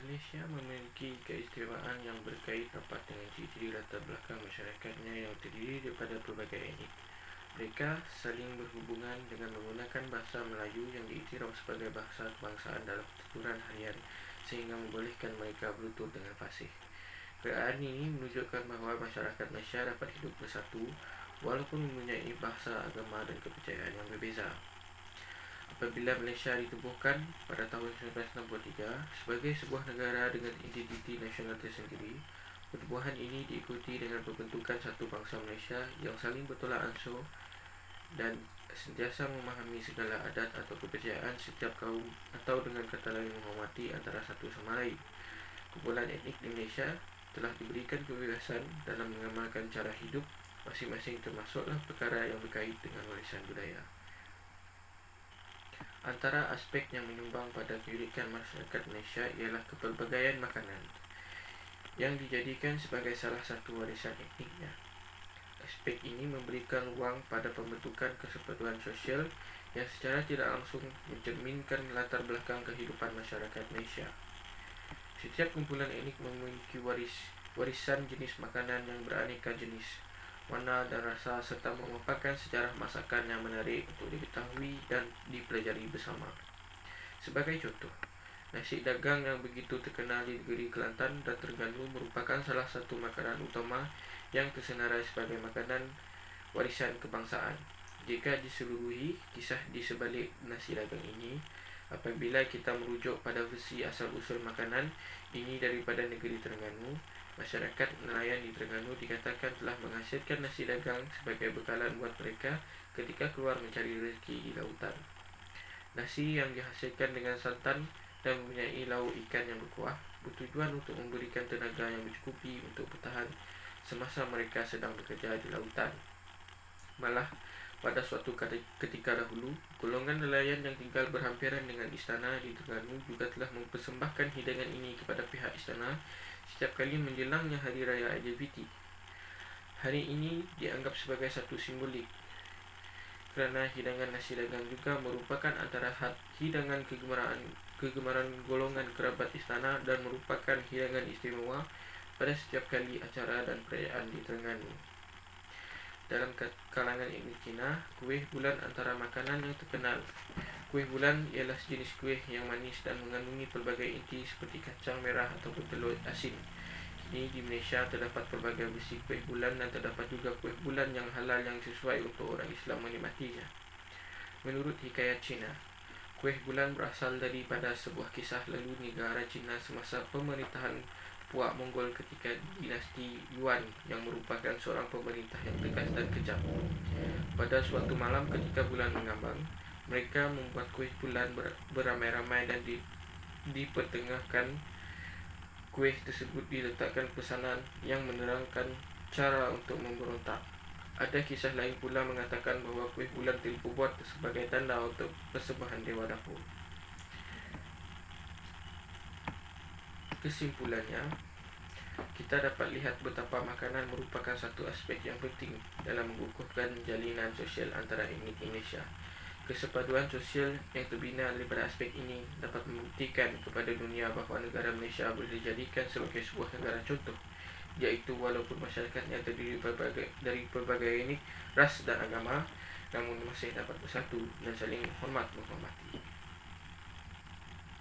Malaysia memiliki keistimewaan yang berkait rapat dengan ciri-ciri latar belakang masyarakatnya yang terdiri daripada pelbagai etnik. Mereka saling berhubungan dengan menggunakan bahasa Melayu yang diiktiraf sebagai bahasa kebangsaan dalam pertuturan harian sehingga membolehkan mereka bertutur dengan fasih. Keadaan ini menunjukkan bahawa masyarakat Malaysia dapat hidup bersatu walaupun mempunyai bahasa, agama dan kepercayaan yang berbeza. Apabila Malaysia ditubuhkan pada tahun 1963 sebagai sebuah negara dengan identiti nasional tersendiri, pertubuhan ini diikuti dengan pembentukan satu bangsa Malaysia yang saling bertolak ansur dan sentiasa memahami segala adat atau kepercayaan setiap kaum atau dengan kata lain menghormati antara satu sama lain. Kumpulan etnik di Malaysia telah diberikan kebebasan dalam mengamalkan cara hidup masing-masing termasuklah perkara yang berkait dengan warisan budaya. Antara aspek yang menyumbang pada keunikan masyarakat Malaysia ialah kepelbagaian makanan yang dijadikan sebagai salah satu warisan etniknya. Aspek ini memberikan ruang pada pembentukan kesempatan sosial yang secara tidak langsung mencerminkan latar belakang kehidupan masyarakat Malaysia. Setiap kumpulan etnik memiliki warisan jenis makanan yang beraneka jenis, warna dan rasa serta memaparkan sejarah masakan yang menarik untuk diketahui dan dipelajari bersama. Sebagai contoh, nasi dagang yang begitu terkenal di negeri Kelantan dan Terengganu merupakan salah satu makanan utama yang tersenarai sebagai makanan warisan kebangsaan. Jika diseluruhi kisah di sebalik nasi dagang ini, apabila kita merujuk pada versi asal-usul makanan ini daripada negeri Terengganu, masyarakat nelayan di Terengganu dikatakan telah menghasilkan nasi dagang sebagai bekalan buat mereka ketika keluar mencari rezeki di lautan. Nasi yang dihasilkan dengan santan dan mempunyai lauk ikan yang berkuah bertujuan untuk memberikan tenaga yang mencukupi untuk bertahan semasa mereka sedang bekerja di lautan. Malah, pada suatu ketika dahulu, golongan nelayan yang tinggal berhampiran dengan istana di Terengganu juga telah mempersembahkan hidangan ini kepada pihak istana setiap kali menjelangnya Hari Raya Aidilfitri. Hari ini dianggap sebagai satu simbolik kerana hidangan nasi dagang juga merupakan antara hidangan kegemaran golongan kerabat istana dan merupakan hidangan istimewa pada setiap kali acara dan perayaan di Terengganu. Dalam kalangan etnik Cina, kuih bulan antara makanan yang terkenal. Kuih bulan ialah sejenis kuih yang manis dan mengandungi pelbagai inti seperti kacang merah ataupun telur asin. Kini di Malaysia terdapat pelbagai versi kuih bulan dan terdapat juga kuih bulan yang halal yang sesuai untuk orang Islam menikmatinya. Menurut hikayat Cina, kuih bulan berasal daripada sebuah kisah lalu negara Cina semasa pemerintahan Puak Monggol ketika dinasti Yuan yang merupakan seorang pemerintah yang tegas dan kejam. Pada suatu malam ketika bulan mengambang, mereka membuat kuih bulan beramai-ramai dan di pertengahan kuih tersebut diletakkan pesanan yang menerangkan cara untuk memberontak. Ada kisah lain pula mengatakan bahawa kuih bulan dibuat sebagai tanda untuk persembahan Dewa Dapur. Kesimpulannya, kita dapat lihat betapa makanan merupakan satu aspek yang penting dalam mengukuhkan jalinan sosial antara etnik Indonesia. Kesepaduan sosial yang terbina daripada aspek ini dapat membuktikan kepada dunia bahawa negara Malaysia boleh dijadikan sebagai sebuah negara contoh, iaitu walaupun masyarakatnya terdiri dari pelbagai etnik, ras dan agama, namun masih dapat bersatu dan saling menghormati.